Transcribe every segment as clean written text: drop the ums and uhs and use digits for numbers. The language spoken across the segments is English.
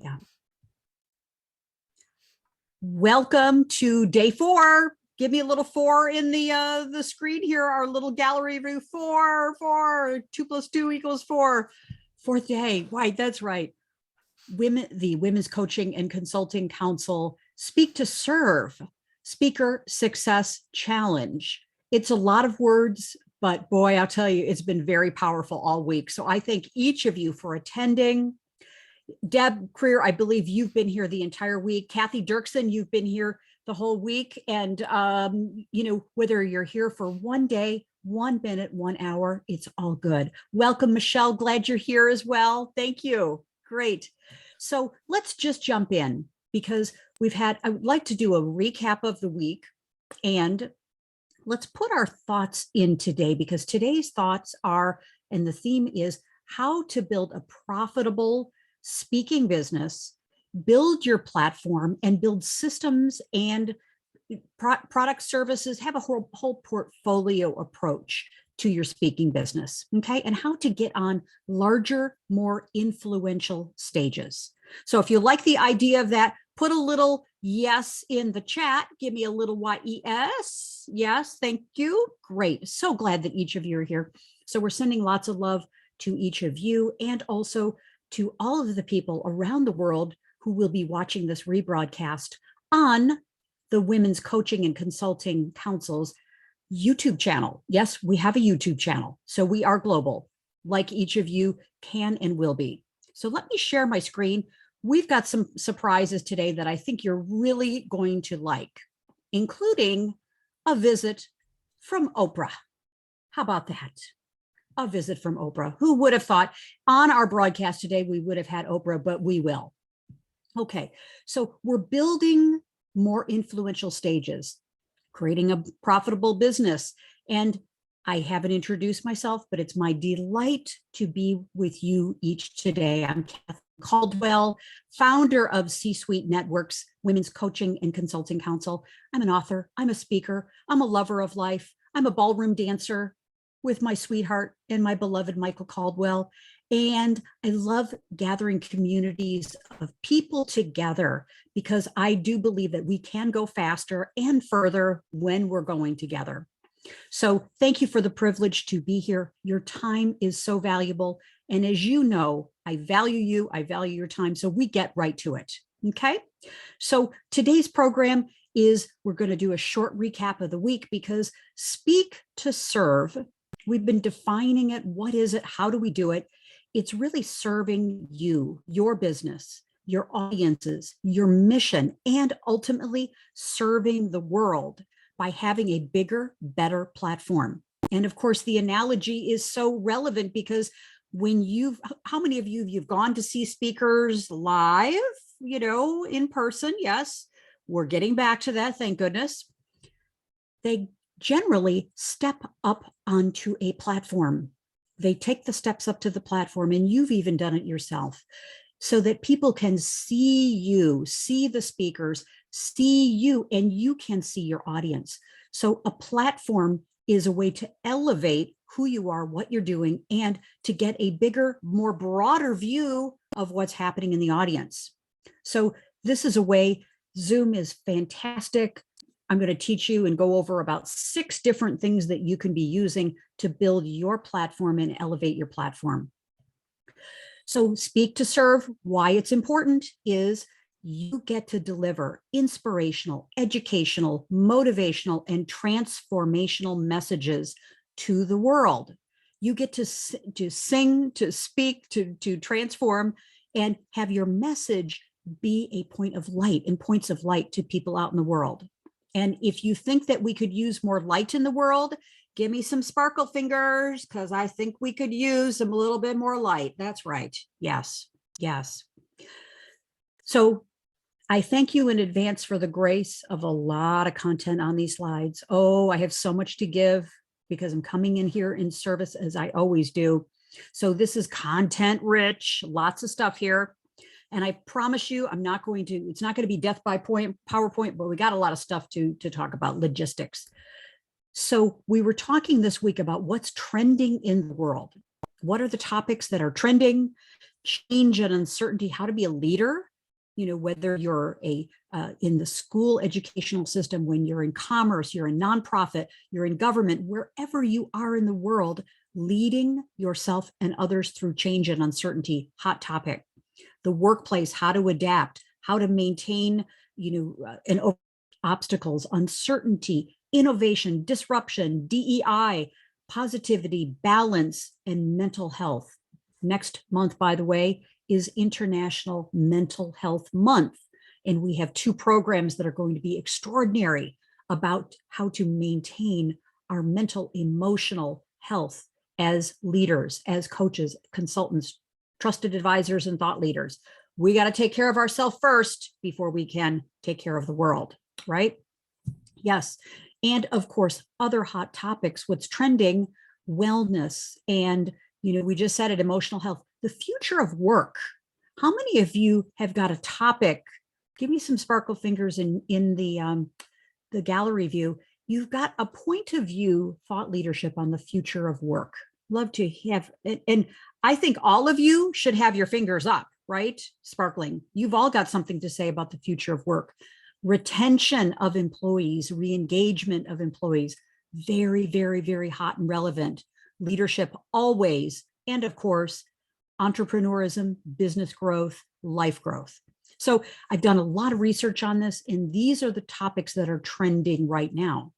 Yeah. Welcome to day 4. Give me a little 4 in the screen here. Our little gallery view. 4. 2 + 2 = 4. Fourth day. Right, that's right. The Women's Coaching and Consulting Council Speak to Serve Speaker Success Challenge. It's a lot of words, but boy, I'll tell you, it's been very powerful all week. So I thank each of you for attending. Deb Creer, I believe you've been here the entire week. Kathy Dirksen, you've been here the whole week. And, whether you're here for 1 day, 1 minute, 1 hour, it's all good. Welcome, Michelle. Glad you're here as well. Thank you. Great. So let's just jump in because I would like to do a recap of the week, and let's put our thoughts in today, because today's thoughts are, and the theme is how to build a profitable speaking business, build your platform, and build systems and product services, have a whole portfolio approach to your speaking business, okay? And how to get on larger, more influential stages. So if you like the idea of that, put a little yes in the chat. Give me a little YES. Yes, thank you. Great. So glad that each of you are here. So we're sending lots of love to each of you, and also to all of the people around the world who will be watching this rebroadcast on the Women's Coaching and Consulting Council's YouTube channel. Yes, we have a YouTube channel, so we are global, like each of you can and will be. So let me share my screen. We've got some surprises today that I think you're really going to like, including a visit from Oprah. How about that? A visit from Oprah. Who would have thought on our broadcast today we would have had Oprah, but we will. Okay, so we're building more influential stages, creating a profitable business. And I haven't introduced myself, but it's my delight to be with you each today. I'm Kathleen Caldwell, founder of C-Suite Networks, Women's Coaching and Consulting Council. I'm an author, I'm a speaker, I'm a lover of life, I'm a ballroom dancer with my sweetheart and my beloved Michael Caldwell. And I love gathering communities of people together, because I do believe that we can go faster and further when we're going together. So thank you for the privilege to be here. Your time is so valuable. And as you know, I value you, I value your time. So we get right to it. Okay. So today's program is, we're going to do a short recap of the week, because Speak to Serve, we've been defining it. What is it? How do we do it? It's really serving you, your business, your audiences, your mission, and ultimately serving the world by having a bigger, better platform. And of course, the analogy is so relevant, because how many of you've gone to see speakers live, in person? Yes, we're getting back to that, thank goodness. They generally step up onto a platform. They take the steps up to the platform, and you've even done it yourself, so that people can see you, see the speakers, see you, and you can see your audience. So a platform is a way to elevate who you are, what you're doing, and to get a bigger, more broader view of what's happening in the audience. So this is a way. Zoom is fantastic. I'm going to teach you and go over about 6 different things that you can be using to build your platform and elevate your platform. So Speak to Serve, why it's important is you get to deliver inspirational, educational, motivational, and transformational messages to the world. You get to sing, to speak, to transform, and have your message be a point of light and points of light to people out in the world. And if you think that we could use more light in the world, give me some sparkle fingers, because I think we could use a little bit more light. That's right. Yes, yes. So I thank you in advance for the grace of a lot of content on these slides. Oh, I have so much to give, because I'm coming in here in service, as I always do. So this is content rich, lots of stuff here. And I promise you, it's not going to be death by PowerPoint, but we got a lot of stuff to talk about, logistics. So we were talking this week about what's trending in the world. What are the topics that are trending? Change and uncertainty, how to be a leader whether you're in the school educational system, when you're in commerce, you're in nonprofit, you're in government, wherever you are in the world, leading yourself and others through change and uncertainty, hot topic. The workplace, how to adapt, how to maintain, and obstacles, uncertainty, innovation, disruption, DEI, positivity, balance, and mental health. Next month, by the way, is International Mental Health Month. And we have 2 programs that are going to be extraordinary about how to maintain our mental, emotional health as leaders, as coaches, consultants, trusted advisors, and thought leaders. We got to take care of ourselves first before we can take care of the world, right? Yes. And of course, other hot topics, what's trending, wellness, and, we just said it, emotional health, the future of work. How many of you have got a topic? Give me some sparkle fingers in the gallery view. You've got a point of view thought leadership on the future of work. Love to have, and I think all of you should have your fingers up, right? Sparkling. You've all got something to say about the future of work. Retention of employees, re-engagement of employees, very, very, very hot and relevant. Leadership always, and of course, entrepreneurism, business growth, life growth. So I've done a lot of research on this, and these are the topics that are trending right now.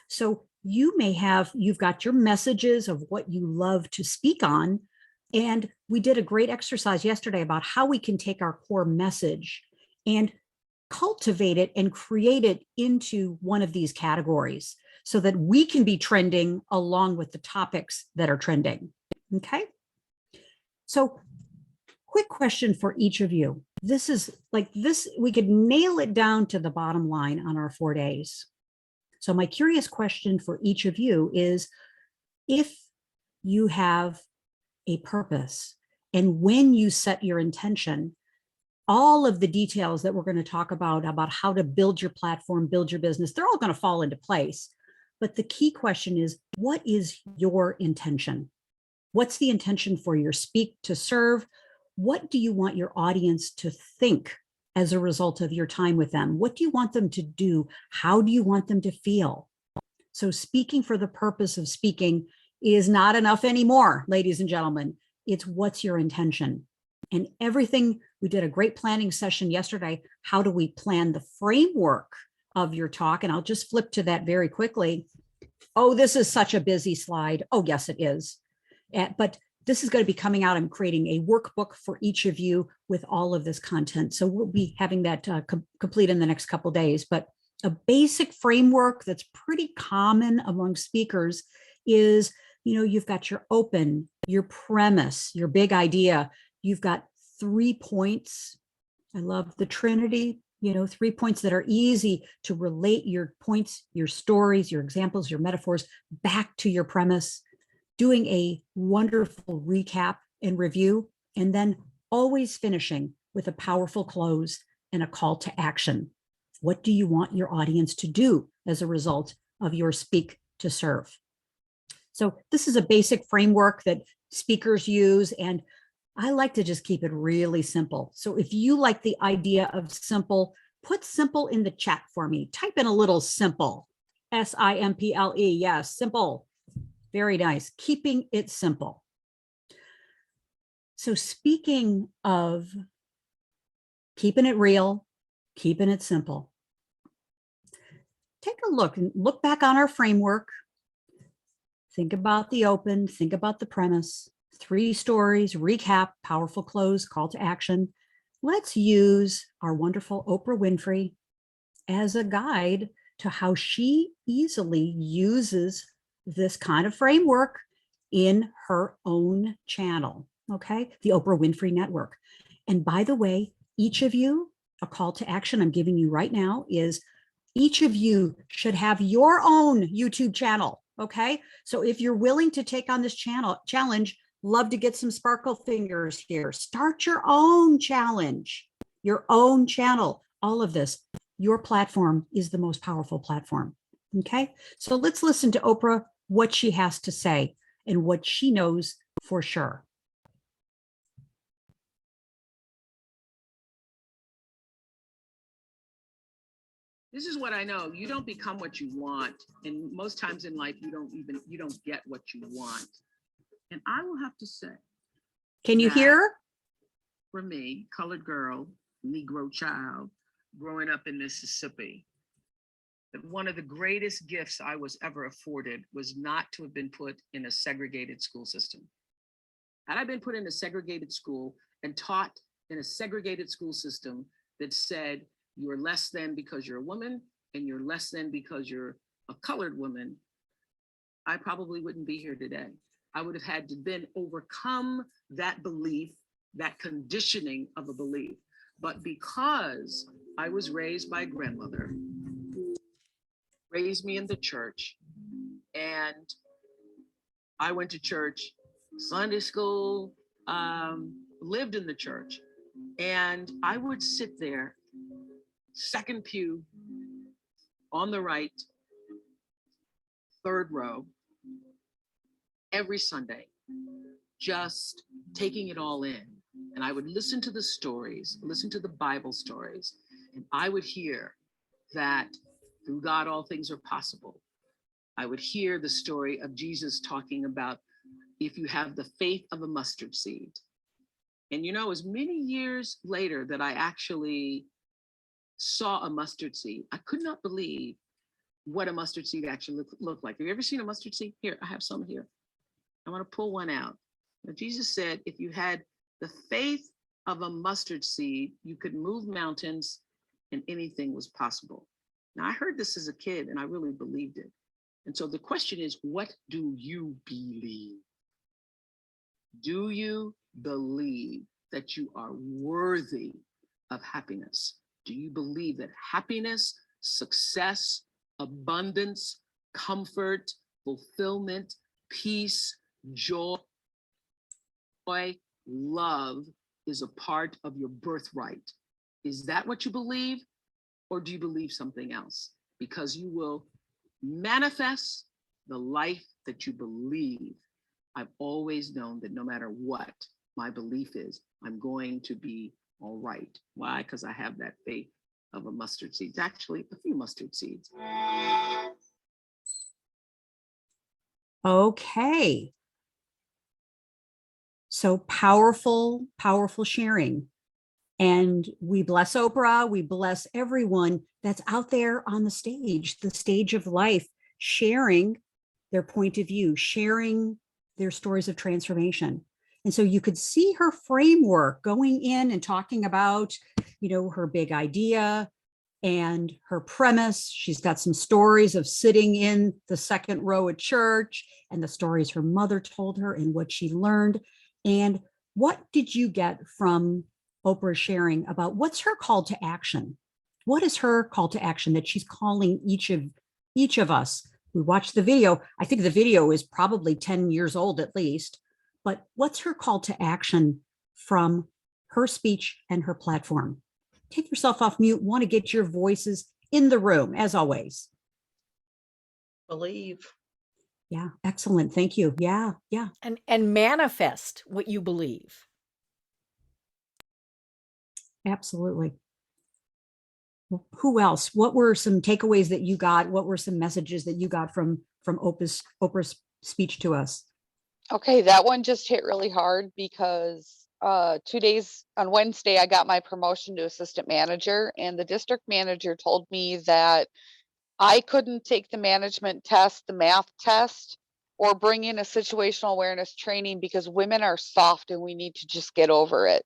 So you've got your messages of what you love to speak on. And we did a great exercise yesterday about how we can take our core message and cultivate it and create it into one of these categories so that we can be trending along with the topics that are trending. Okay. So quick question for each of you. This is like this, we could nail it down to the bottom line on our 4 days. So my curious question for each of you is, if you have a purpose and when you set your intention, all of the details that we're going to talk about how to build your platform, build your business, they're all going to fall into place. But the key question is, what is your intention? What's the intention for your speak to serve? What do you want your audience to think as a result of your time with them? What do you want them to do? How do you want them to feel? So speaking for the purpose of speaking is not enough anymore, ladies and gentlemen. It's what's your intention? And everything, we did a great planning session yesterday. How do we plan the framework of your talk? And I'll just flip to that very quickly. Oh, this is such a busy slide. Oh, yes, it is. But this is going to be coming out. I'm creating a workbook for each of you with all of this content. So we'll be having that complete in the next couple of days. But a basic framework that's pretty common among speakers is, you've got your open, your premise, your big idea. You've got 3 points. I love the Trinity, 3 points that are easy to relate your points, your stories, your examples, your metaphors back to your premise, doing a wonderful recap and review, and then always finishing with a powerful close and a call to action. What do you want your audience to do as a result of your speak to serve? So this is a basic framework that speakers use, and I like to just keep it really simple. So if you like the idea of simple, put simple in the chat for me. Type in a little simple, S-I-M-P-L-E. Yes, simple. Very nice. Keeping it simple. So speaking of keeping it real, keeping it simple, take a look and look back on our framework. Think about the open, think about the premise, 3 stories, recap, powerful close, call to action. Let's use our wonderful Oprah Winfrey as a guide to how she easily uses this kind of framework in her own channel, okay? The Oprah Winfrey Network. And by the way, each of you, a call to action I'm giving you right now is each of you should have your own YouTube channel, okay? So if you're willing to take on this challenge, love to get some sparkle fingers here. Start your own challenge, your own channel, all of this. Your platform is the most powerful platform, okay? So let's listen to Oprah, what she has to say and what she knows for sure. This is what I know. You don't become what you want. And most times in life, you don't get what you want. And I will have to say, Can you hear? For me, colored girl, Negro child, growing up in Mississippi, that one of the greatest gifts I was ever afforded was not to have been put in a segregated school system. Had I been put in a segregated school and taught in a segregated school system that said, you're less than because you're a woman and you're less than because you're a colored woman, I probably wouldn't be here today. I would have had to then overcome that belief, that conditioning of a belief. But because I was raised by a grandmother who raised me in the church, and I went to church, Sunday school, lived in the church, and I would sit there, second pew, on the right, third row, every Sunday, just taking it all in. And I would listen to the stories, listen to the Bible stories, and I would hear that through God, all things are possible. I would hear the story of Jesus talking about if you have the faith of a mustard seed. And it was many years later that I actually saw a mustard seed. I could not believe what a mustard seed actually looked like. Have you ever seen a mustard seed? Here, I have some here. I want to pull one out. Now, Jesus said, if you had the faith of a mustard seed, you could move mountains and anything was possible. Now, I heard this as a kid and I really believed it. And so the question is, what do you believe? Do you believe that you are worthy of happiness? Do you believe that happiness, success, abundance, comfort, fulfillment, peace, joy, love is a part of your birthright? Is that what you believe? Or do you believe something else? Because you will manifest the life that you believe. I've always known that no matter what my belief is, I'm going to be all right. Why? Because I have that faith of a mustard seed. It's actually a few mustard seeds. Okay. So powerful, powerful sharing. And we bless Oprah. We bless everyone that's out there on the stage of life, sharing their point of view, sharing their stories of transformation. And so you could see her framework going in and talking about, her big idea and her premise. She's got some stories of sitting in the second row at church and the stories her mother told her and what she learned. And what did you get from Oprah sharing about what's her call to action? What is her call to action that she's calling each of us? We watched the video. I think the video is probably 10 years old at least, but what's her call to action from her speech and her platform? Take yourself off mute. Want to get your voices in the room, as always. Believe. Yeah, excellent. Thank you. Yeah. And manifest what you believe. Absolutely. Who else? What were some takeaways that you got? What were some messages that you got from Oprah's speech to us? Okay, that one just hit really hard because 2 days on Wednesday, I got my promotion to assistant manager, and the district manager told me that I couldn't take the management test, the math test, or bring in a situational awareness training because women are soft and we need to just get over it.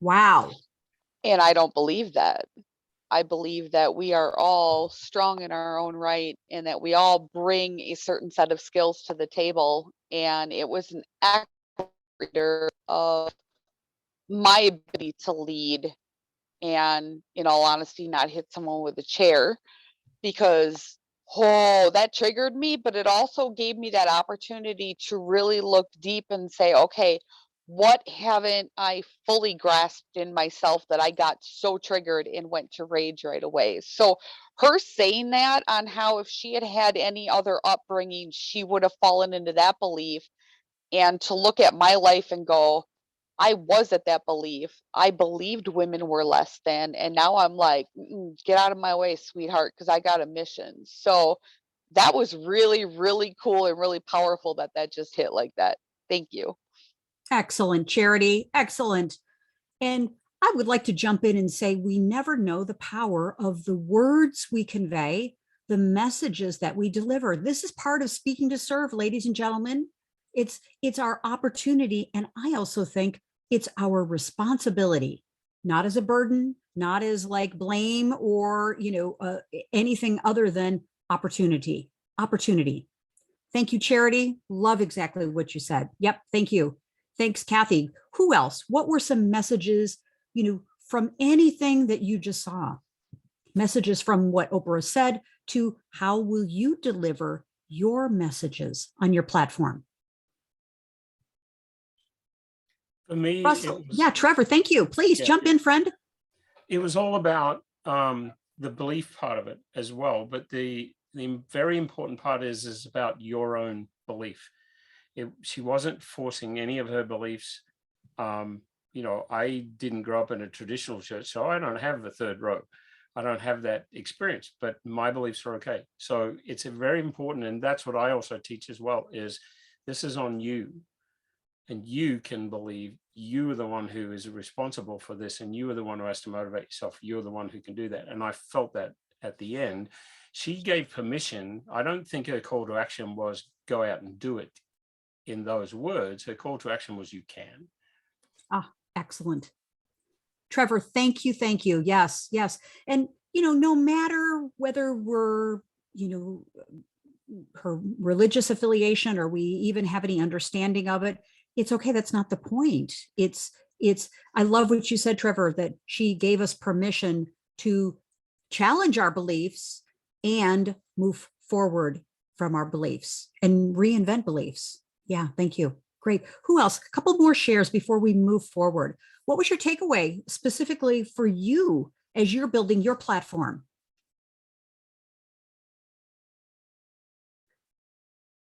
Wow. And I don't believe that. I believe that we are all strong in our own right and that we all bring a certain set of skills to the table. And it was an actor of my ability to lead and, in all honesty, not hit someone with a chair because, that triggered me. But it also gave me that opportunity to really look deep and say, okay, what haven't I fully grasped in myself that I got so triggered and went to rage right away? So her saying that on how if she had had any other upbringing, she would have fallen into that belief. And to look at my life and go, I was at that belief. I believed women were less than, and now I'm like, "Mm-mm, get out of my way, sweetheart, because I got a mission." So that was really, really cool and really powerful that that just hit like that. Thank you. Excellent, Charity. Excellent. And I would like to jump in and say we never know the power of the words we convey, the messages that we deliver. This is part of speaking to serve, ladies and gentlemen. It's our opportunity, and I also think it's our responsibility, not as a burden, not as like blame or anything other than opportunity. Opportunity. Thank you, Charity. Love exactly what you said. Yep. Thank you. Thanks, Kathy. Who else? What were some messages, from anything that you just saw? Messages from what Oprah said to how will you deliver your messages on your platform? For me, Russell. Yeah, Trevor, thank you. Please jump in, friend. it was all about the belief part of it as well. But the very important part is about your own belief. She wasn't forcing any of her beliefs. I didn't grow up in a traditional church, so I don't have the third row. I don't have that experience, but my beliefs are okay. So it's a very important, and that's what I also teach as well, is this is on you. And you can believe you are the one who is responsible for this, and you are the one who has to motivate yourself. You're the one who can do that. And I felt that at the end. She gave permission. I don't think her call to action was go out and do it in those words. Her call to action was you can. Ah, excellent. Trevor, thank you. Thank you. Yes, yes. And, no matter whether we're, her religious affiliation or we even have any understanding of it, it's okay. That's not the point. I love what you said, Trevor, that she gave us permission to challenge our beliefs and move forward from our beliefs and reinvent beliefs. Yeah, thank you. Great. Who else? A couple more shares before we move forward. What was your takeaway specifically for you as you're building your platform?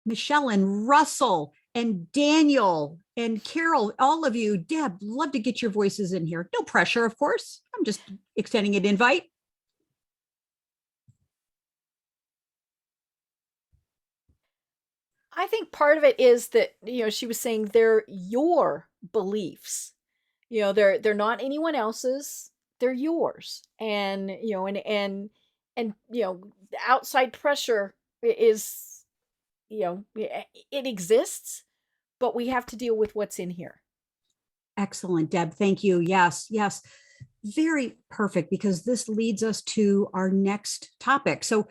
Michelle and Russell and Daniel and Carol, all of you, Deb, love to get your voices in here. No pressure, of course. I'm just extending an invite. I think part of it is that, she was saying they're your beliefs. They're not anyone else's, they're yours. And, the outside pressure is, it exists, but we have to deal with what's in here. Excellent, Deb. Thank you. Yes, yes. Very perfect, because this leads us to our next topic. So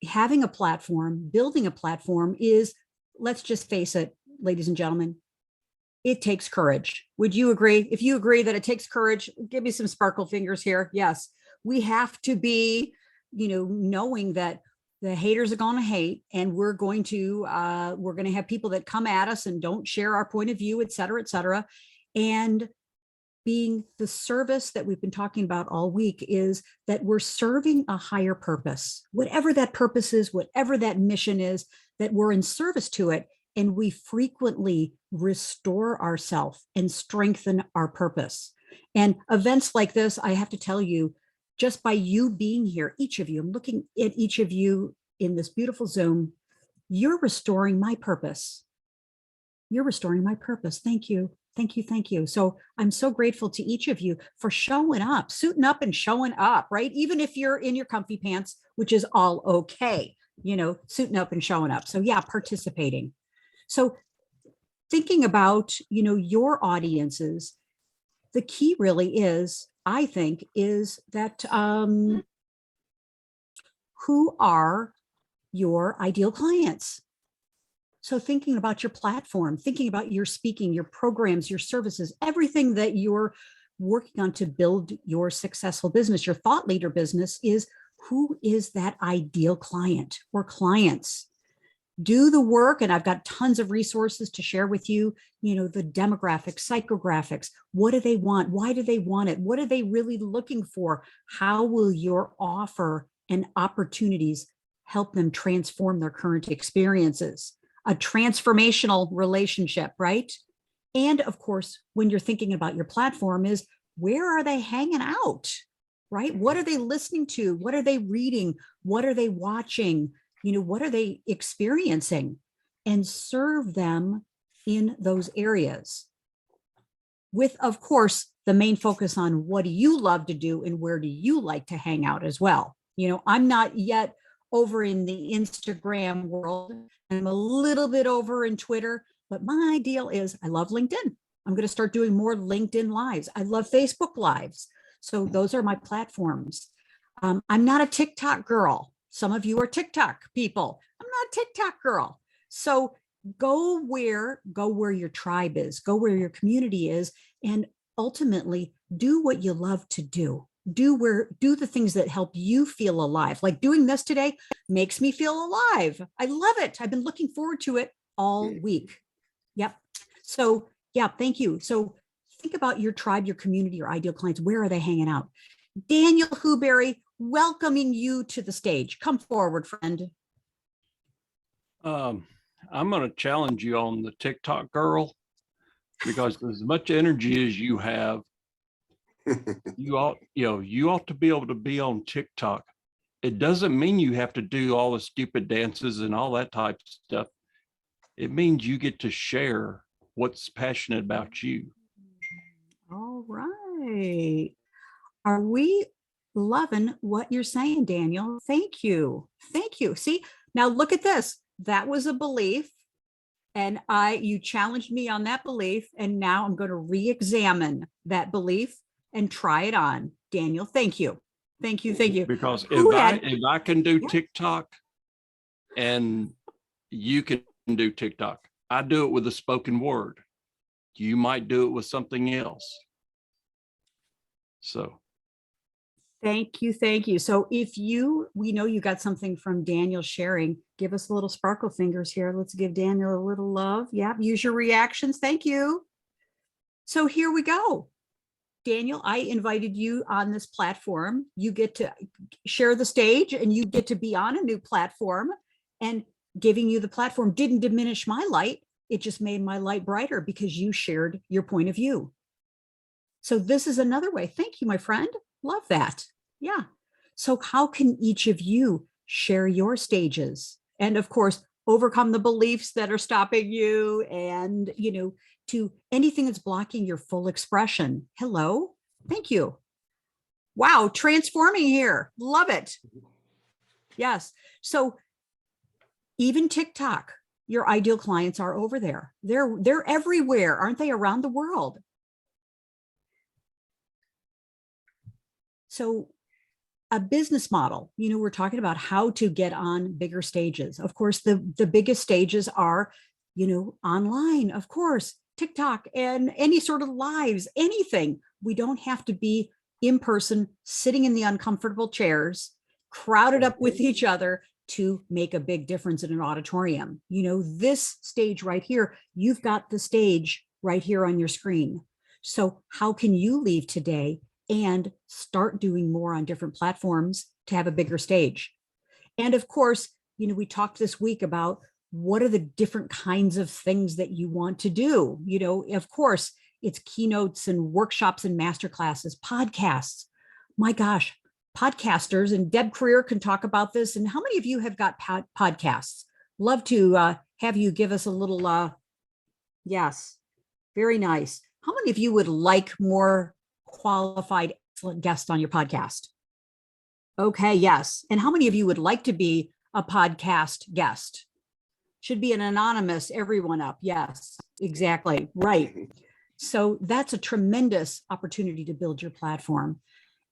having a platform, building a platform is, let's just face it, ladies and gentlemen, it takes courage. Would you agree? If you agree that it takes courage, give me some sparkle fingers here. Yes, we have to be, knowing that the haters are going to hate, and we're going to have people that come at us and don't share our point of view, et cetera, et cetera. And being the service that we've been talking about all week is that we're serving a higher purpose, whatever that purpose is, whatever that mission is, that we're in service to it. And we frequently restore ourselves and strengthen our purpose. And events like this, I have to tell you, just by you being here, each of you, I'm looking at each of you in this beautiful Zoom, you're restoring my purpose. You're restoring my purpose. Thank you. Thank you. Thank you. So I'm so grateful to each of you for showing up, suiting up and showing up, right? Even if you're in your comfy pants, which is all okay, suiting up and showing up. So yeah, participating. So thinking about, your audiences, the key really is, I think, is that who are your ideal clients? So thinking about your platform, thinking about your speaking, your programs, your services, everything that you're working on to build your successful business, your thought leader business, is who is that ideal client or clients? Do the work, and I've got tons of resources to share with you, the demographics, psychographics. What do they want? Why do they want it? What are they really looking for? How will your offer and opportunities help them transform their current experiences? A transformational relationship, right? And of course, when you're thinking about your platform is where are they hanging out, right? What are they listening to? What are they reading? What are they watching? What are they experiencing? And serve them in those areas. With, of course, the main focus on what do you love to do and where do you like to hang out as well. I'm not yet over in the Instagram world. I'm a little bit over in Twitter, but my deal is I love LinkedIn. I'm going to start doing more LinkedIn lives. I love Facebook lives. So those are my platforms. I'm not a TikTok girl. Some of you are TikTok people. I'm not a TikTok girl. So go where your tribe is, go where your community is, and ultimately do what you love to do. Do the things that help you feel alive. Like doing this today makes me feel alive. I love it. I've been looking forward to it all week. Yep. So yeah, thank you. So think about your tribe, your community, your ideal clients. Where are they hanging out? Daniel Huberry, welcoming you to the stage. Come forward, friend. I'm going to challenge you on the TikTok girl, because as much energy as you have, you ought to be able to be on TikTok. It doesn't mean you have to do all the stupid dances and all that type of stuff. It means you get to share what's passionate about you. All right. Are we loving what you're saying, Daniel? Thank you. Thank you. See, now look at this. That was a belief. And you challenged me on that belief. And now I'm going to re-examine that belief and try it on. Daniel, thank you. Thank you. Thank you. Because Who if I can do Yeah. TikTok and you can do TikTok, I do it with a spoken word. You might do it with something else. So Thank you. Thank you. So we know you got something from Daniel sharing. Give us a little sparkle fingers here. Let's give Daniel a little love. Yeah, use your reactions. Thank you. So here we go. Daniel, I invited you on this platform. You get to share the stage and you get to be on a new platform, and giving you the platform didn't diminish my light. It just made my light brighter because you shared your point of view. So this is another way. Thank you, my friend. Love that. Yeah. So how can each of you share your stages and of course, overcome the beliefs that are stopping you and, to anything that's blocking your full expression? Hello. Thank you. Wow. Transforming here. Love it. Yes. So even TikTok, your ideal clients are over there. They're everywhere, aren't they? Around the world. So a business model, we're talking about how to get on bigger stages. Of course, the biggest stages are, online, of course, TikTok and any sort of lives, anything. We don't have to be in person, sitting in the uncomfortable chairs, crowded up with each other to make a big difference in an auditorium. This stage right here, you've got the stage right here on your screen. So how can you leave today and start doing more on different platforms to have a bigger stage? And of course, we talked this week about what are the different kinds of things that you want to do. Of course, it's keynotes and workshops and masterclasses, podcasts. My gosh, podcasters, and Deb Career can talk about this. And how many of you have got podcasts? Love to have you give us a little, yes, very nice. How many of you would like more qualified, excellent guest on your podcast? Okay, yes. And how many of you would like to be a podcast guest? Should be an anonymous, everyone up. Yes, exactly. Right. So that's a tremendous opportunity to build your platform.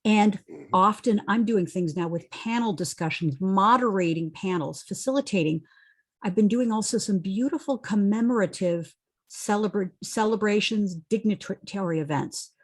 And often I'm doing things now with panel discussions, moderating panels, facilitating. I've been doing also some beautiful commemorative celebrations, dignitary events,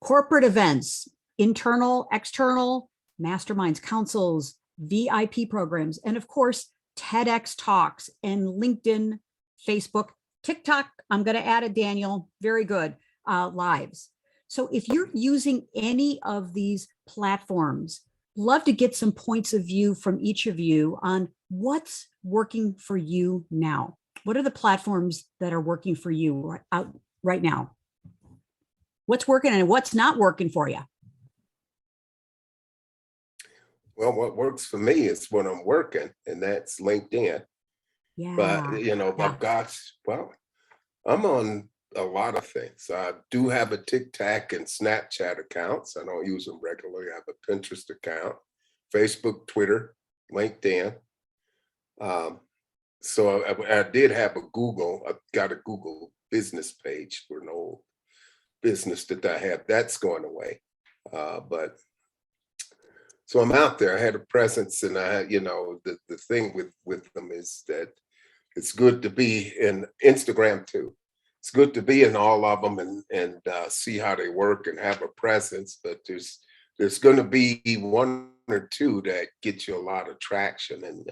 corporate events, internal, external, masterminds, councils, VIP programs, and of course, TEDx talks and LinkedIn, Facebook, TikTok. I'm going to add it, Daniel. Very good. Lives. So if you're using any of these platforms, love to get some points of view from each of you on what's working for you now. What are the platforms that are working for you out right now? What's working and what's not working for you? Well, what works for me is when I'm working, and that's LinkedIn. But, Yeah. you know, Yeah. I've got, well, I'm on a lot of things. I do have a TikTok and Snapchat accounts. I don't use them regularly. I have a Pinterest account, Facebook, Twitter, LinkedIn. So I did have a Google, I've got a Google business page for an old business that I have. That's going away. But so I'm out there. I had a presence, and I had, you know, the thing with them is that it's good to be in Instagram too. It's good to be in all of them and see how they work and have a presence. But there's going to be one or two that get you a lot of traction. And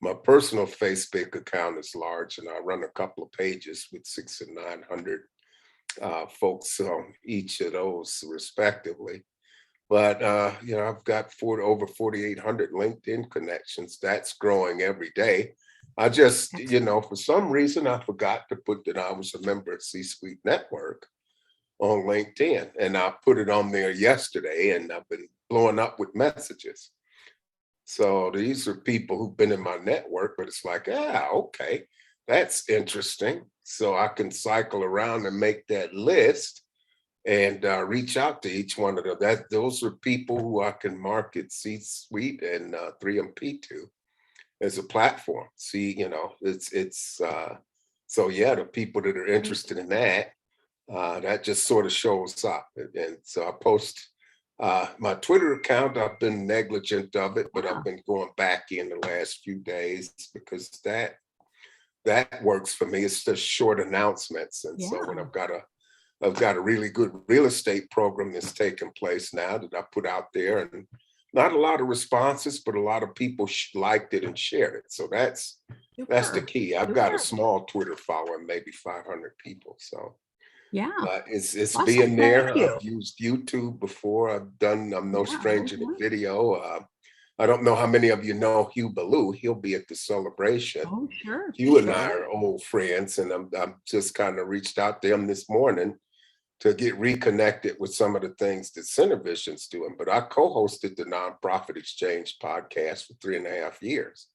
my personal Facebook account is large, and I run a couple of pages with 600 and 900 folks on each of those respectively. But you know, I've got over 4,800 LinkedIn connections. That's growing every day. I just, you know, for some reason, I forgot to put that I was a member of C-Suite Network on LinkedIn, and I put it on there yesterday, and I've been blowing up with messages. So these are people who've been in my network, but it's like, okay, that's interesting. So I can cycle around and make that list and reach out to each one of them. Those are people who I can market C-Suite and 3MP to as a platform. See, you know, it's so yeah, the people that are interested in that, that just sort of shows up. And so I post my Twitter account. I've been negligent of it, but I've been going back in the last few days because that works for me. It's just short announcements. And so when I've got a really good real estate program that's taking place now that I put out there, and not a lot of responses, but a lot of people liked it and shared it. So that's the key. I've got a small Twitter following, maybe 500 people. So Yeah. it's Awesome. being there. Thank you. I've used YouTube before. I'm no Yeah, stranger to mhm. video. I don't know how many of you know Hugh Ballou. He'll be at the celebration. Oh, sure. Hugh and I are old friends, and I'm just kind of reached out to him this morning to get reconnected with some of the things that Cinevision's doing. But I co-hosted the Nonprofit Exchange podcast for 3.5 years.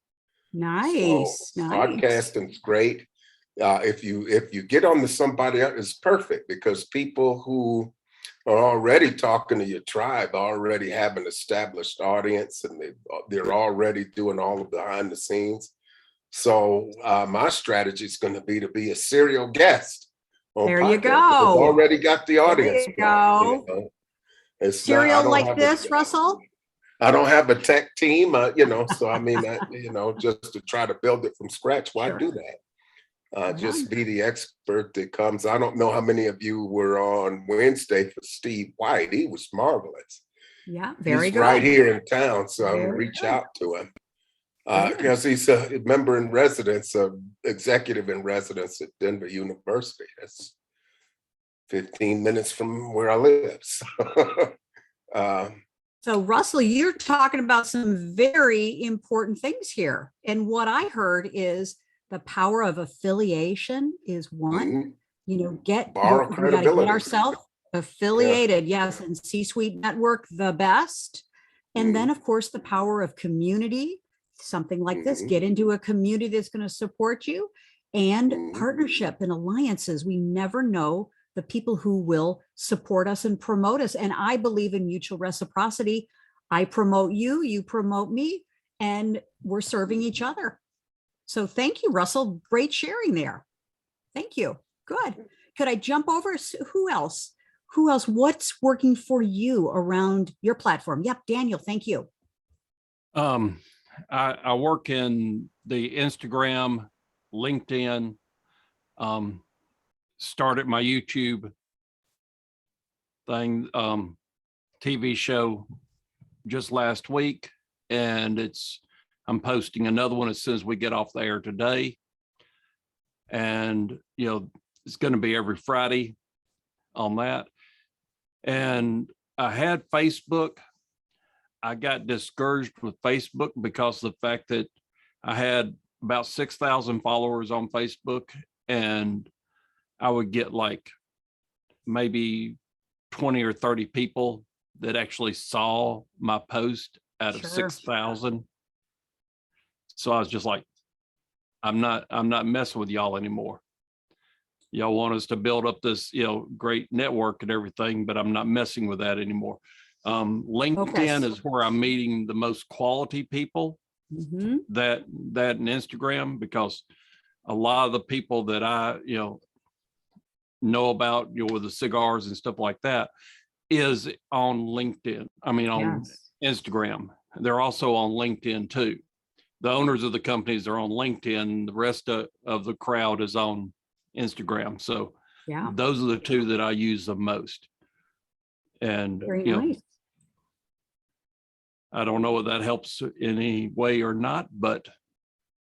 Nice. So Nice. podcasting's great. If you get on to somebody else, it's perfect, because people who are already talking to your tribe already have an established audience, and they're already doing all of the behind the scenes. So my strategy is going to be a serial guest. There you Podcast. go. It's already got the audience. There you go. know. It's Serial I don't like have this, Russell? I don't have a tech team, you know, so I mean, you know, just to try to build it from scratch, why Sure. do that? Just Yeah. be the expert that comes. I don't know how many of you were on Wednesday for Steve White. He was marvelous. Yeah, very He's good. right here in town, so I'm gonna Very reach good. out to him. Good. Because he's a member in residence, executive in residence at Denver University. That's 15 minutes from where I live. So, So Russell, you're talking about some very important things here. And what I heard is the power of affiliation is one. mhm. You know, Borrow we got to get credibility. ourselves affiliated. Yes. And C-Suite Network, the best. And then, of course, the power of community, something like this, Mhm. get into a community that's going to support you, and Mhm. partnership and alliances. We never know the people who will support us and promote us. And I believe in mutual reciprocity. I promote you, you promote me, and we're serving each other. So thank you, Russell. Great sharing there. Thank you. Good. Could I jump over? Who else? Who else? What's working for you around your platform? Yep, Daniel, thank you. I work in the Instagram, LinkedIn, started my YouTube thing, TV show just last week, and I'm posting another one as soon as we get off the air today. And, you know, it's going to be every Friday on that. And I had Facebook. I got discouraged with Facebook because of the fact that I had about 6,000 followers on Facebook, and I would get like maybe 20 or 30 people that actually saw my post out of Sure. 6,000. So I was just like, I'm not messing with y'all anymore. Y'all want us to build up this, great network and everything, but I'm not messing with that anymore. LinkedIn is where I'm meeting the most quality people, Mhm. that and Instagram, because a lot of the people that I, know about, with the cigars and stuff like that is on LinkedIn. I mean, on Yes. Instagram. They're also on LinkedIn too. The owners of the companies are on LinkedIn. The rest of the crowd is on Instagram. So Yeah. those are the two that I use the most. And, Very nice. I don't know if that helps in any way or not, but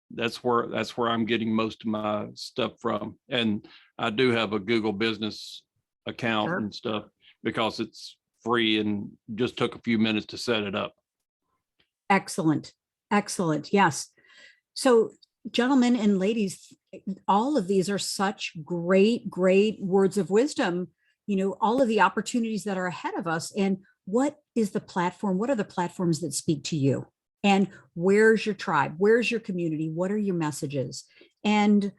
that's where I'm getting most of my stuff from. And I do have a Google business account Sure. and stuff because it's free and just took a few minutes to set it up. Excellent. Excellent. Yes. So, gentlemen and ladies, all of these are such great, great words of wisdom. All of the opportunities that are ahead of us. And what is the platform? What are the platforms that speak to you? And where's your tribe? Where's your community? What are your messages? And,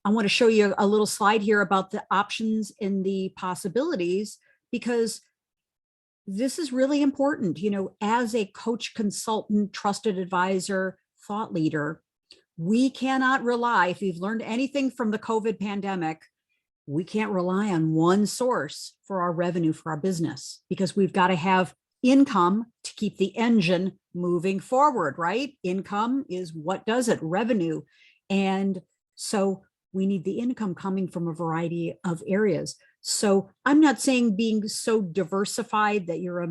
I want to show you a little slide here about the options and the possibilities, because this is really important. As a coach, consultant, trusted advisor, thought leader, we cannot rely, if you've learned anything from the COVID pandemic, we can't rely on one source for our revenue for our business, because we've got to have income to keep the engine moving forward, right? Income is what does it, revenue. And so we need the income coming from a variety of areas. So I'm not saying being so diversified that you're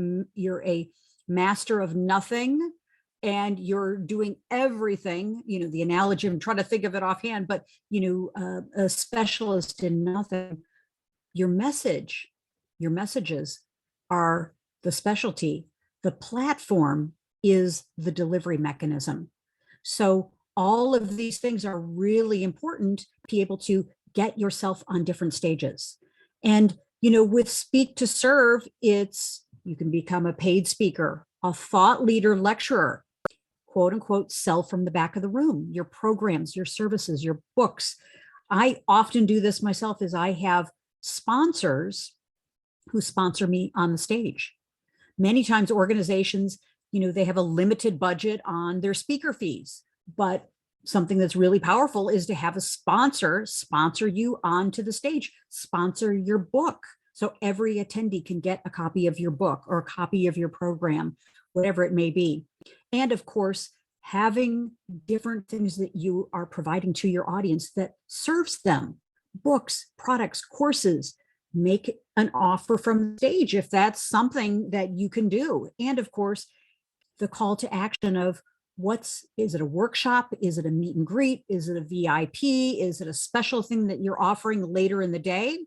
a master of nothing and you're doing everything, the analogy, I'm trying to think of it offhand, but a specialist in nothing. Your messages are the specialty. The platform is the delivery mechanism. So all of these things are really important to be able to get yourself on different stages. And, with Speak to Serve, you can become a paid speaker, a thought leader lecturer, quote unquote, sell from the back of the room, your programs, your services, your books. I often do this myself, as I have sponsors who sponsor me on the stage. Many times organizations, they have a limited budget on their speaker fees, but something that's really powerful is to have a sponsor you onto the stage, sponsor your book. So every attendee can get a copy of your book or a copy of your program, whatever it may be. And of course, having different things that you are providing to your audience that serves them, books, products, courses. Make an offer from the stage if that's something that you can do. And of course, the call to action of is it a workshop? Is it a meet and greet? Is it a VIP? Is it a special thing that you're offering later in the day?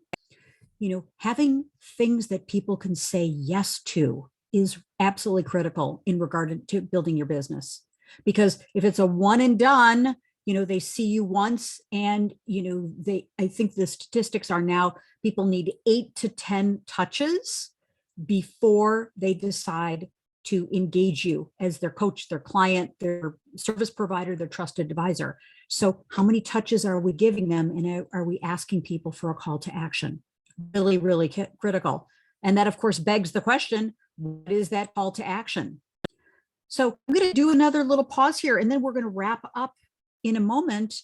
Having things that people can say yes to is absolutely critical in regard to building your business. Because if it's a one and done, they see you once and, I think the statistics are now people need 8 to 10 touches before they decide to engage you as their coach, their client, their service provider, their trusted advisor. So how many touches are we giving them? And are we asking people for a call to action? Really, really critical. And that, of course, begs the question, what is that call to action? So I'm going to do another little pause here, and then we're going to wrap up in a moment.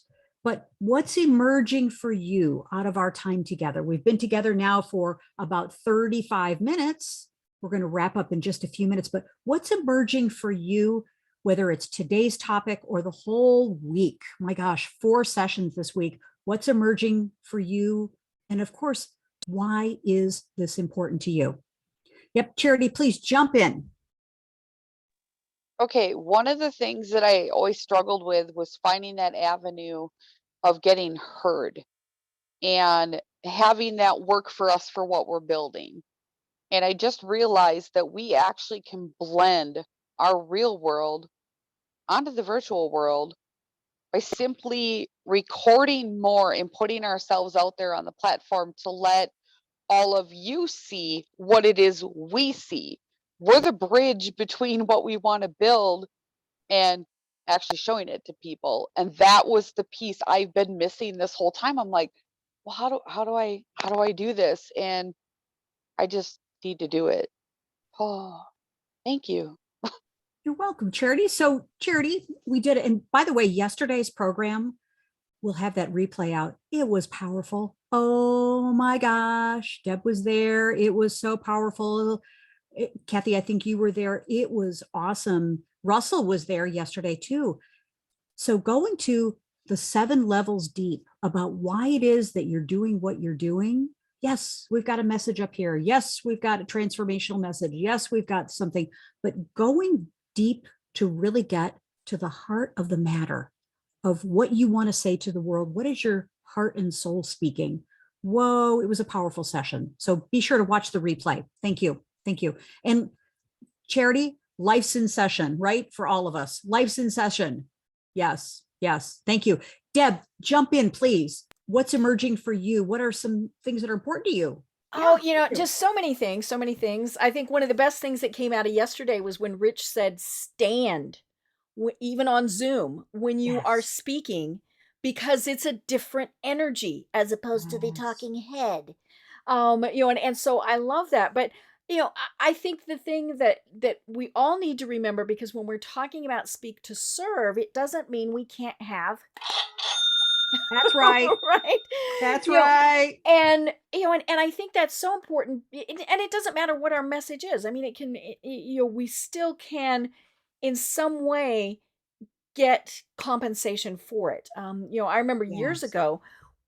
But what's emerging for you out of our time together? We've been together now for about 35 minutes. We're going to wrap up in just a few minutes, but what's emerging for you, whether it's today's topic or the whole week? My gosh, 4 sessions this week. What's emerging for you? And of course, why is this important to you? Yep, Charity, please jump in. Okay, one of the things that I always struggled with was finding that avenue of getting heard and having that work for us for what we're building. And I just realized that we actually can blend our real world onto the virtual world by simply recording more and putting ourselves out there on the platform to let all of you see what it is we see. We're the bridge between what we want to build and actually showing it to people. And that was the piece I've been missing this whole time. I'm like, well, how do I do this? And I just need to do it. Oh, thank you. You're welcome, Charity. So Charity, we did it. And by the way, yesterday's program, we'll have that replay out. It was powerful. Oh my gosh. Deb was there. It was so powerful. Kathy, I think you were there. It was awesome. Russell was there yesterday too. So going to the 7 levels deep about why it is that you're doing what you're doing. Yes, we've got a message up here. Yes, we've got a transformational message. Yes, we've got something, but going deep to really get to the heart of the matter of what you want to say to the world. What is your heart and soul speaking? Whoa, it was a powerful session. So be sure to watch the replay. Thank you. Thank you. And Charity, life's in session, right? For all of us. Life's in session. Yes. Yes. Thank you. Deb, jump in, please. What's emerging for you? What are some things that are important to you? Oh, Yeah. just so many things, so many things. I think one of the best things that came out of yesterday was when Rich said, stand, even on Zoom, when you are Yes. speaking, because it's a different energy as opposed to the Yes. talking head. And so I love that. But, I think the thing that we all need to remember, because when we're talking about speak to serve, it doesn't mean we can't have That's right. right. That's You know, right. and I think that's so important. And it doesn't matter what our message is. I mean, we still can in some way get compensation for it. I remember years Yes. ago,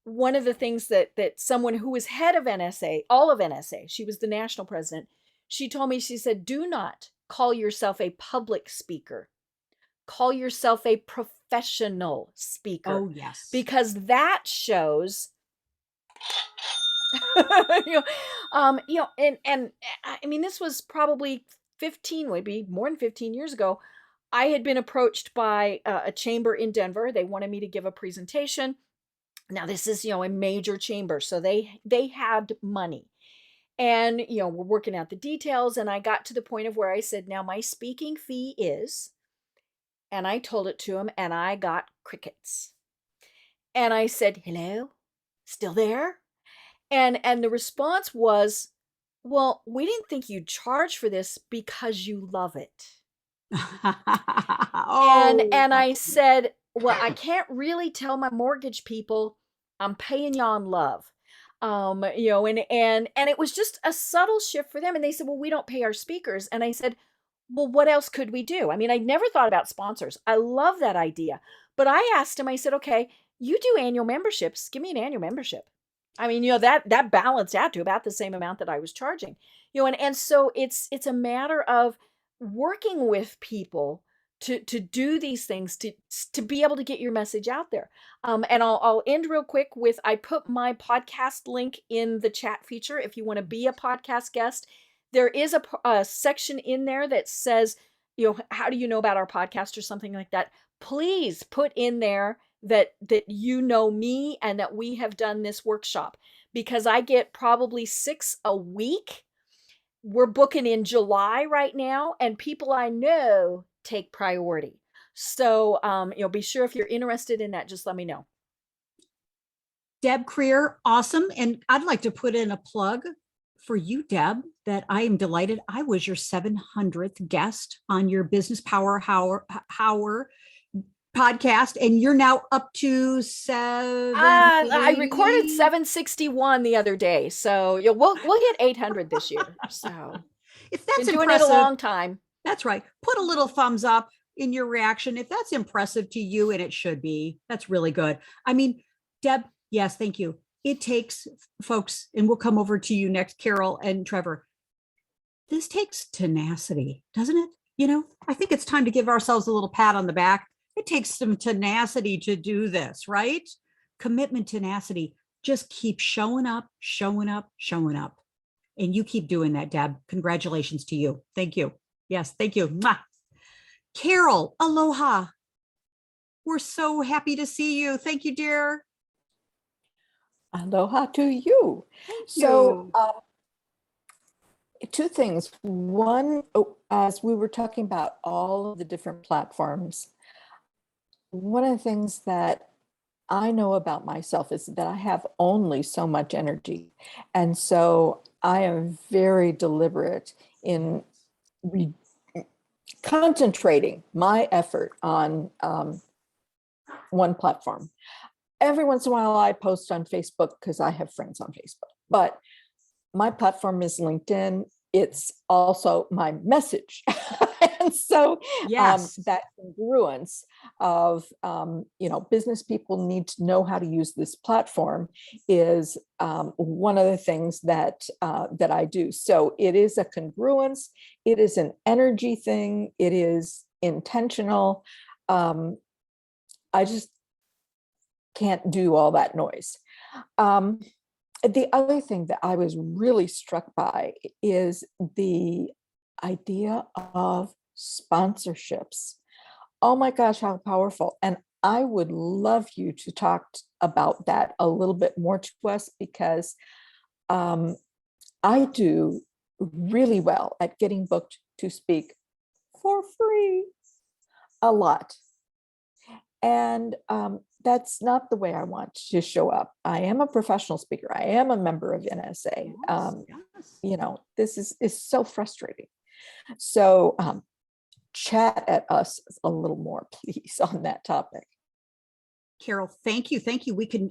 one of the things that someone who was head of NSA, all of NSA, she was the national president, she told me, she said, do not call yourself a public speaker. Call yourself a professional speaker, Oh, yes. because that shows and I mean, this was probably 15, maybe more than 15 years ago. I had been approached by a chamber in Denver. They wanted me to give a presentation. Now this is, a major chamber, so they had money. And, we're working out the details, and I got to the point of where I said, now my speaking fee is, and I told it to him, and I got crickets. And I said, hello, still there? And the response was, well, we didn't think you'd charge for this because you love it. Oh, And I said, well, I can't really tell my mortgage people I'm paying you on love. And it was just a subtle shift for them. And they said, well, we don't pay our speakers. And I said, well, what else could we do? I mean, I never thought about sponsors. I love that idea. But I asked him, I said, okay, you do annual memberships. Give me an annual membership. I mean, that balanced out to about the same amount that I was charging. And so it's a matter of working with people to do these things, to be able to get your message out there. And I'll end real quick with, I put my podcast link in the chat feature. If you want to be a podcast guest, there is a section in there that says, how do you know about our podcast or something like that? Please put in there that you know me and that we have done this workshop, because I get probably 6 a week. We're booking in July right now, and people I know take priority. So, be sure, if you're interested in that, just let me know. Deb Creer, awesome. And I'd like to put in a plug for you, Deb, that I am delighted. I was your 700th guest on your Business Power Hour podcast, and you're now up to 7. I recorded 761 the other day, so we'll hit 800 this year. So if that's been doing impressive, it a long time. That's right. Put a little thumbs up in your reaction if that's impressive to you, and it should be. That's really good. I mean, Deb, yes, thank you. It takes, folks, and we'll come over to you next, Carol and Trevor. This takes tenacity, doesn't it? I think it's time to give ourselves a little pat on the back. It takes some tenacity to do this, right? Commitment, tenacity. Just keep showing up, showing up, showing up. And you keep doing that, Deb. Congratulations to you. Thank you. Yes, thank you. Mwah. Carol, aloha. We're so happy to see you. Thank you, dear. Aloha to you. So, two things. One, as we were talking about all of the different platforms, one of the things that I know about myself is that I have only so much energy. And so I am very deliberate in concentrating my effort on one platform. Every once in a while I post on Facebook because I have friends on Facebook, but my platform is LinkedIn. It's also my message. And so Yes. that congruence of, business people need to know how to use this platform is one of the things that I do. So it is a congruence. It is an energy thing. It is intentional. I just can't do all that noise. The other thing that I was really struck by is the idea of sponsorships. Oh my gosh, how powerful. And I would love you to talk about that a little bit more to us, because I do really well at getting booked to speak for free a lot. And that's not the way I want to show up. I am a professional speaker. I am a member of NSA. Yes. This is so frustrating. So chat at us a little more, please, on that topic. Carol, thank you. Thank you. We can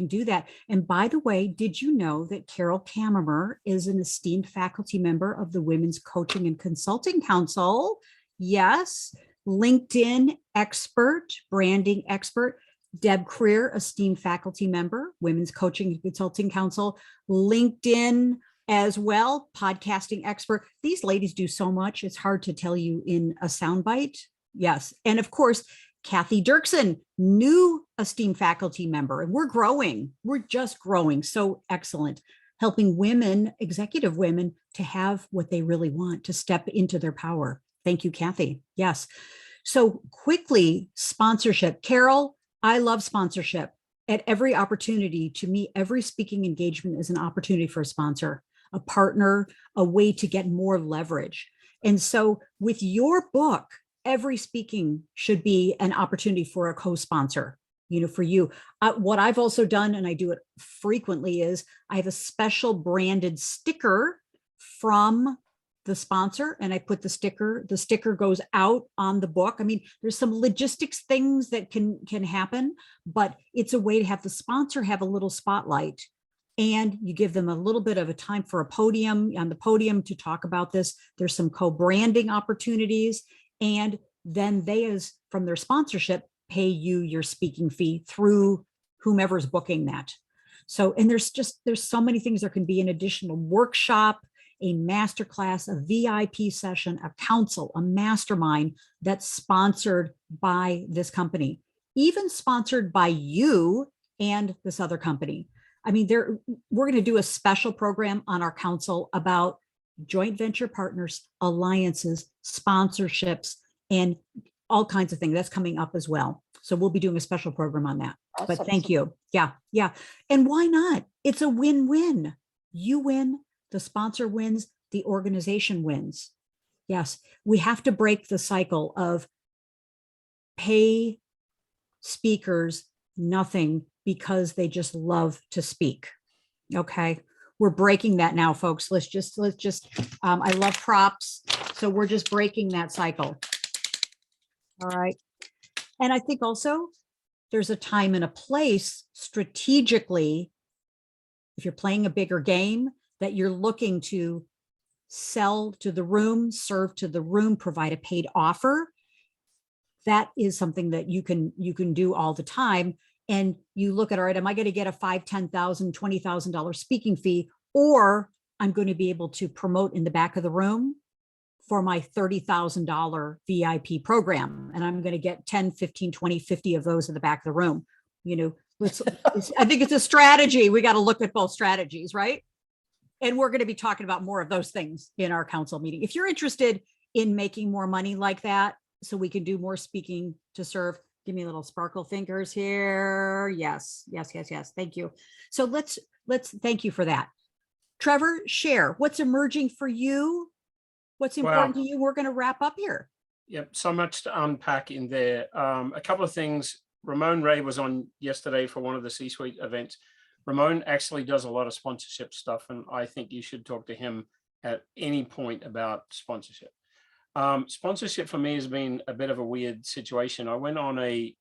do that. And by the way, did you know that Carol Kammerer is an esteemed faculty member of the Women's Coaching and Consulting Council? Yes. LinkedIn expert, branding expert. Deb Creer, esteemed faculty member, Women's Coaching and Consulting Council. LinkedIn as well, podcasting expert. These ladies do so much. It's hard to tell you in a soundbite. Yes. And of course, Kathy Dirksen, new esteemed faculty member. And we're growing. We're just growing. So excellent. Helping women, executive women, to have what they really want, to step into their power. Thank you, Kathy. Yes. So quickly, sponsorship. Carol, I love sponsorship. At every opportunity, to me, every speaking engagement is an opportunity for a sponsor, a partner, a way to get more leverage. And so with your book, every speaking should be an opportunity for a co-sponsor, for you. What I've also done, and I do it frequently, is I have a special branded sticker from the sponsor, and I put the sticker goes out on the book. I mean, there's some logistics things that can happen, but it's a way to have the sponsor have a little spotlight, and you give them a little bit of a time for a podium, on the podium, to talk about this. There's some co-branding opportunities, and then they, as from their sponsorship, pay you your speaking fee through whomever's booking that. So, and there's so many things. There can be an additional workshop, a masterclass, a VIP session, a council, a mastermind that's sponsored by this company, even sponsored by you and this other company. I mean, we're going to do a special program on our council about joint venture partners, alliances, sponsorships, and all kinds of things. That's coming up as well. So we'll be doing a special program on that. Awesome. But thank you. Yeah. And why not? It's a win-win. You win, the sponsor wins, the organization wins. Yes, we have to break the cycle of pay speakers nothing because they just love to speak. Okay, we're breaking that now, folks. Let's just I love props, so we're just breaking that cycle. All right. And I think also there's a time and a place strategically, if you're playing a bigger game, that you're looking to sell to the room, serve to the room, provide a paid offer. That is something that you can do all the time. And you look at, all right, am I going to get a $5,000, $10,000, $20,000 speaking fee, or I'm going to be able to promote in the back of the room for my $30,000 VIP program. And I'm going to get 10, 15, 20, 50 of those in the back of the room. I think it's a strategy. We got to look at both strategies, right? And we're going to be talking about more of those things in our council meeting. If you're interested in making more money like that, so we can do more speaking to serve, Give me little sparkle fingers here. Yes, yes, yes, yes. Thank you. So let's thank you for that. Trevor, share what's emerging for you. What's important to you? We're going to wrap up here. Yep, so much to unpack in there. A couple of things. Ramon Ray was on yesterday for one of the C-suite events. Ramon actually does a lot of sponsorship stuff, and I think you should talk to him at any point about sponsorship. Sponsorship for me has been a bit of a weird situation. I went on a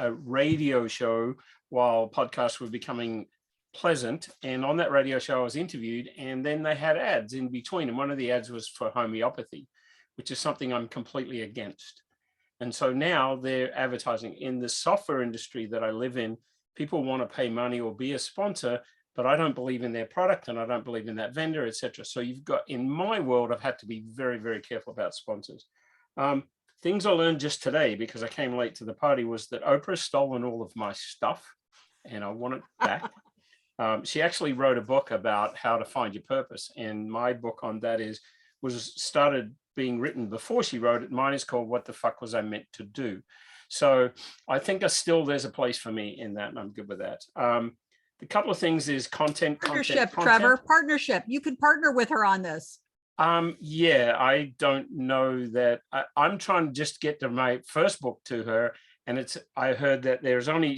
radio show while podcasts were becoming pleasant, and on that radio show I was interviewed, and then they had ads in between, and one of the ads was for homeopathy, which is something I'm completely against. And so now they're advertising in the software industry that I live in. People want to pay money or be a sponsor, but I don't believe in their product and I don't believe in that vendor, etc. So you've got, in my world, I've had to be very, very careful about sponsors. Things I learned just today, because I came late to the party, was that Oprah's stolen all of my stuff and I want it back. She actually wrote a book about how to find your purpose. And my book on that was started being written before she wrote it. Mine is called What the Fuck Was I Meant to Do? So I think there's a place for me in that, and I'm good with that. The couple of things is content. Trevor, partnership. You could partner with her on this. Yeah, I don't know that. I'm trying to just get to my first book to her. And I heard that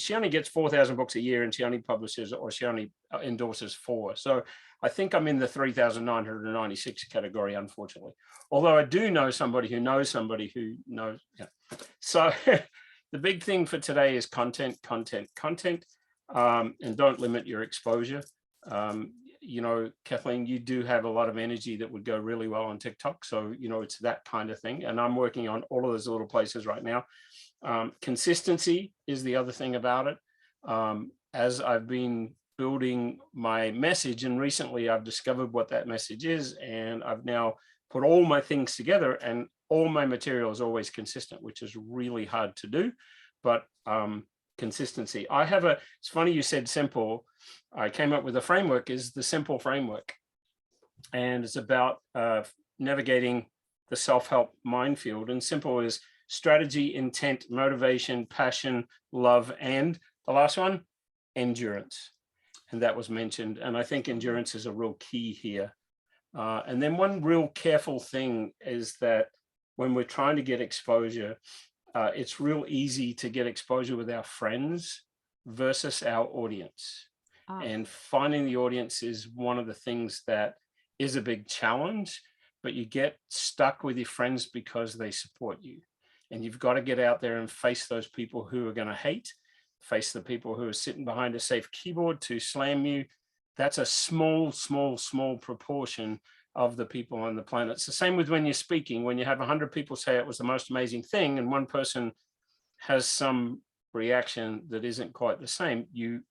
she only gets 4,000 books a year, and she only publishes, or she only endorses 4. So I think I'm in the 3,996 category, unfortunately. Although I do know somebody who knows somebody who knows. Yeah. So the big thing for today is content, and don't limit your exposure. You know, Kathleen, you do have a lot of energy that would go really well on TikTok. So, you know, it's that kind of thing. And I'm working on all of those little places right now. Consistency is the other thing about it. As I've been building my message, and recently I've discovered what that message is, and I've now put all my things together, and all my material is always consistent, which is really hard to do. But consistency. It's funny you said simple. I came up with a framework, is the simple framework. And it's about navigating the self-help minefield. And simple is strategy, intent, motivation, passion, love, and the last one, endurance. And that was mentioned. And I think endurance is a real key here. And then one real careful thing is that when we're trying to get exposure, it's real easy to get exposure with our friends versus our audience. And finding the audience is one of the things that is a big challenge, but you get stuck with your friends because they support you. And you've got to get out there and face those people who are going to hate, face the people who are sitting behind a safe keyboard to slam you. That's a small proportion of the people on the planet. It's the same with when you're speaking. When you have 100 people say it was the most amazing thing, and one person has some reaction that isn't quite the same, you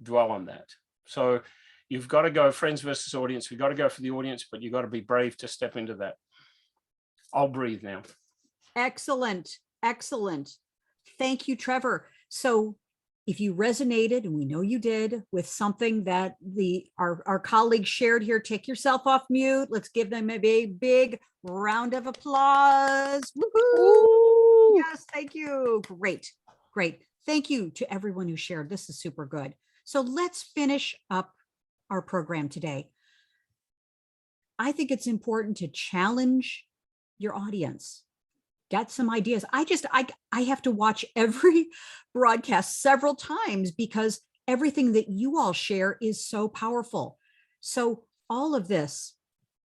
dwell on that. So you've got to go friends versus audience. We've got to go for the audience, but you've got to be brave to step into that. I'll breathe now. Excellent. Excellent. Thank you, Trevor. So if you resonated, and we know you did, with something that our colleagues shared here, take yourself off mute. Let's give them a big round of applause. Woo-hoo. Yes, thank you. Great. Thank you to everyone who shared. This is super good. So let's finish up our program today. I think it's important to challenge your audience. Get some ideas. I have to watch every broadcast several times because everything that you all share is so powerful. So all of this,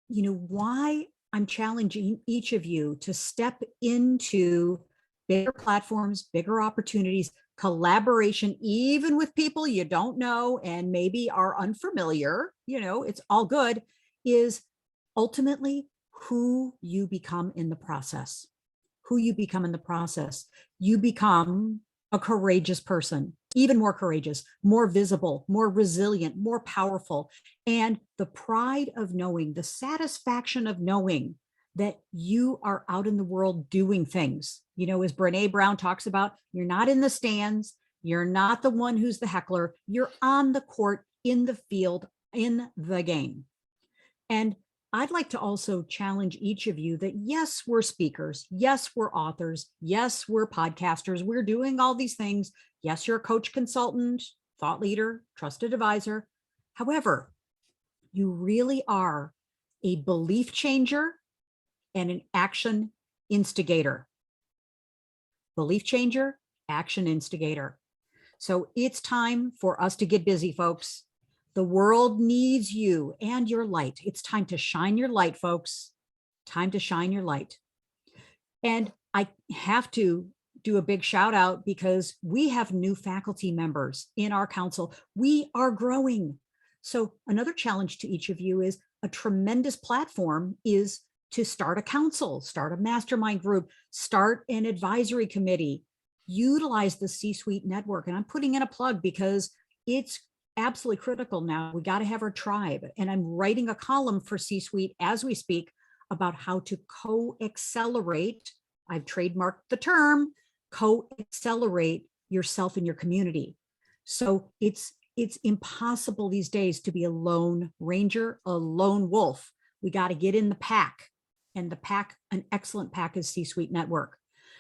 you know, why I'm challenging each of you to step into bigger platforms, bigger opportunities, collaboration, even with people you don't know and maybe are unfamiliar, you know, it's all good, is ultimately who you become in the process. You become a courageous person, even more courageous, more visible, more resilient, more powerful. And the pride of knowing, the satisfaction of knowing that you are out in the world doing things. You know, as Brene Brown talks about, you're not in the stands, you're not the one who's the heckler, you're on the court, in the field, in the game. And I'd like to also challenge each of you that yes, we're speakers. Yes, we're authors. Yes, we're podcasters. We're doing all these things. Yes, you're a coach, consultant, thought leader, trusted advisor. However, you really are a belief changer and an action instigator. Belief changer, action instigator. So it's time for us to get busy, folks. The world needs you and your light. It's time to shine your light, folks. Time to shine your light. And I have to do a big shout out because we have new faculty members in our council. We are growing. So another challenge to each of you is a tremendous platform is to start a council, start a mastermind group, start an advisory committee, utilize the C-suite network. And I'm putting in a plug because it's absolutely critical now. We got to have our tribe. And I'm writing a column for C-suite as we speak about how to co-accelerate. I've trademarked the term, co-accelerate yourself and your community. So it's impossible these days to be a lone ranger, a lone wolf. We got to get in the pack, and the pack, an excellent pack is C-suite network.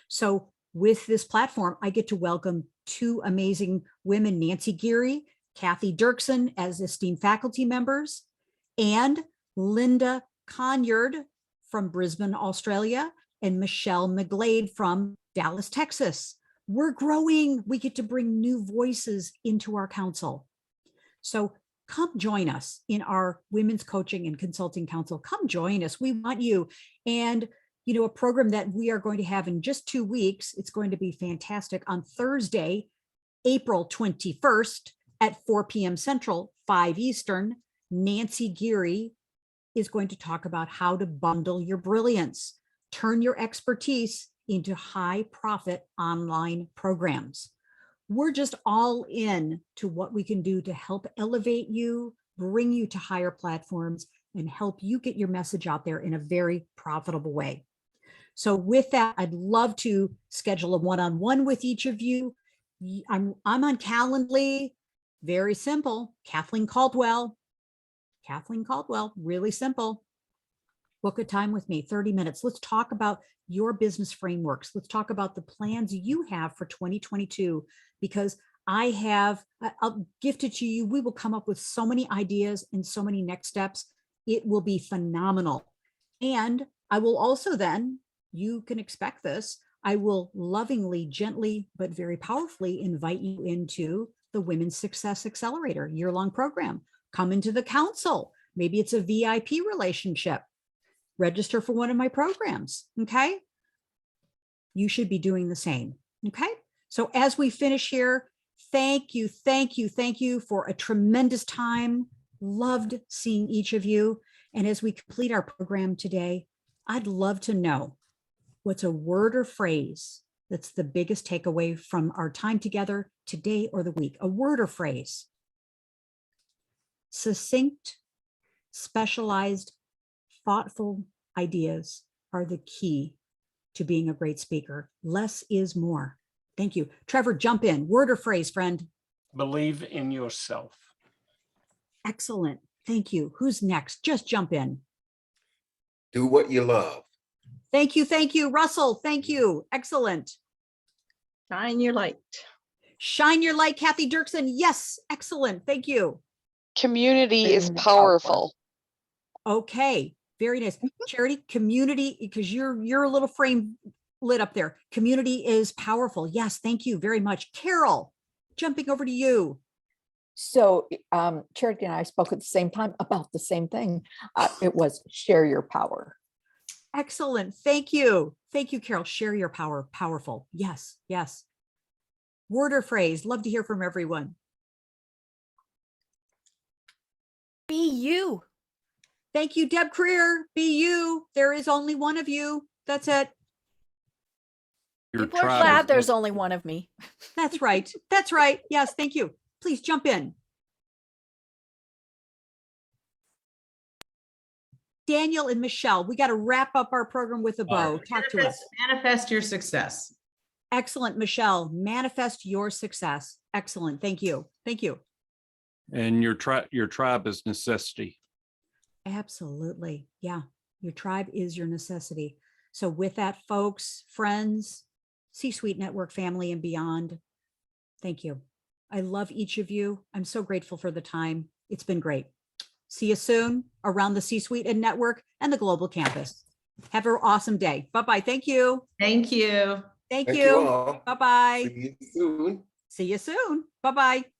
So with this platform, I get to welcome two amazing women, Nancy Geary, Kathy Dirksen as esteemed faculty members, and Linda Conyard from Brisbane, Australia, and Michelle McGlade from Dallas, Texas. We're growing. We get to bring new voices into our council. So come join us in our Women's Coaching and Consulting Council. Come join us. We want you. And, you know, a program that we are going to have in just 2 weeks. It's going to be fantastic. On Thursday, April 21st at 4 p.m. Central, 5 Eastern, Nancy Geary is going to talk about how to bundle your brilliance, turn your expertise into high profit online programs. We're just all in to what we can do to help elevate you, bring you to higher platforms, and help you get your message out there in a very profitable way. So with that, I'd love to schedule a one-on-one with each of you. I'm on Calendly, very simple. Kathleen Caldwell, really simple. Book a time with me, 30 minutes. Let's talk about your business frameworks. Let's talk about the plans you have for 2022, because I'll gift it to you. We will come up with so many ideas and so many next steps. It will be phenomenal. And I will also then, you can expect this, I will lovingly, gently, but very powerfully invite you into the Women's Success Accelerator year-long program. Come into the council. Maybe it's a VIP relationship. Register for one of my programs, okay? You should be doing the same, okay? So as we finish here, thank you for a tremendous time. Loved seeing each of you. And as we complete our program today, I'd love to know what's a word or phrase that's the biggest takeaway from our time together today or the week. A word or phrase. Succinct, specialized, thoughtful ideas are the key to being a great speaker. Less is more. Thank you. Trevor, jump in. Word or phrase, friend? Believe in yourself. Excellent. Thank you. Who's next? Just jump in. Do what you love. Thank you. Thank you. Russell, thank you. Excellent. Shine your light. Shine your light, Kathy Dirksen. Yes, excellent. Thank you. Community is Being powerful. Okay, very nice. Charity, community, because you're a little frame lit up there. Community is powerful. Yes, thank you very much. Carol, jumping over to you. So Charity and I spoke at the same time about the same thing. It was share your power. Excellent. Thank you. Thank you, Carol. Share your power. Powerful. Yes, yes. Word or phrase. Love to hear from everyone. Be you. Thank you, Deb Creer. Be you. There is only one of you. That's it. Your People are tribe glad is there's in- only one of me. That's right. That's right. Yes, thank you. Please jump in. Daniel and Michelle, we got to wrap up our program with a bow. Talk to us. Manifest your success. Excellent, Michelle. Manifest your success. Excellent. Thank you. Thank you. and your tribe is necessity. Absolutely. Yeah. Your tribe is your necessity. So with that, folks, friends, C-Suite Network family and beyond, thank you. I love each of you. I'm so grateful for the time. It's been great. See you soon around the C-Suite and Network and the global campus. Have an awesome day. Bye-bye. Thank you. Thank you. Thank Thank you you. all. Bye-bye. See you soon. See you soon. Bye-bye.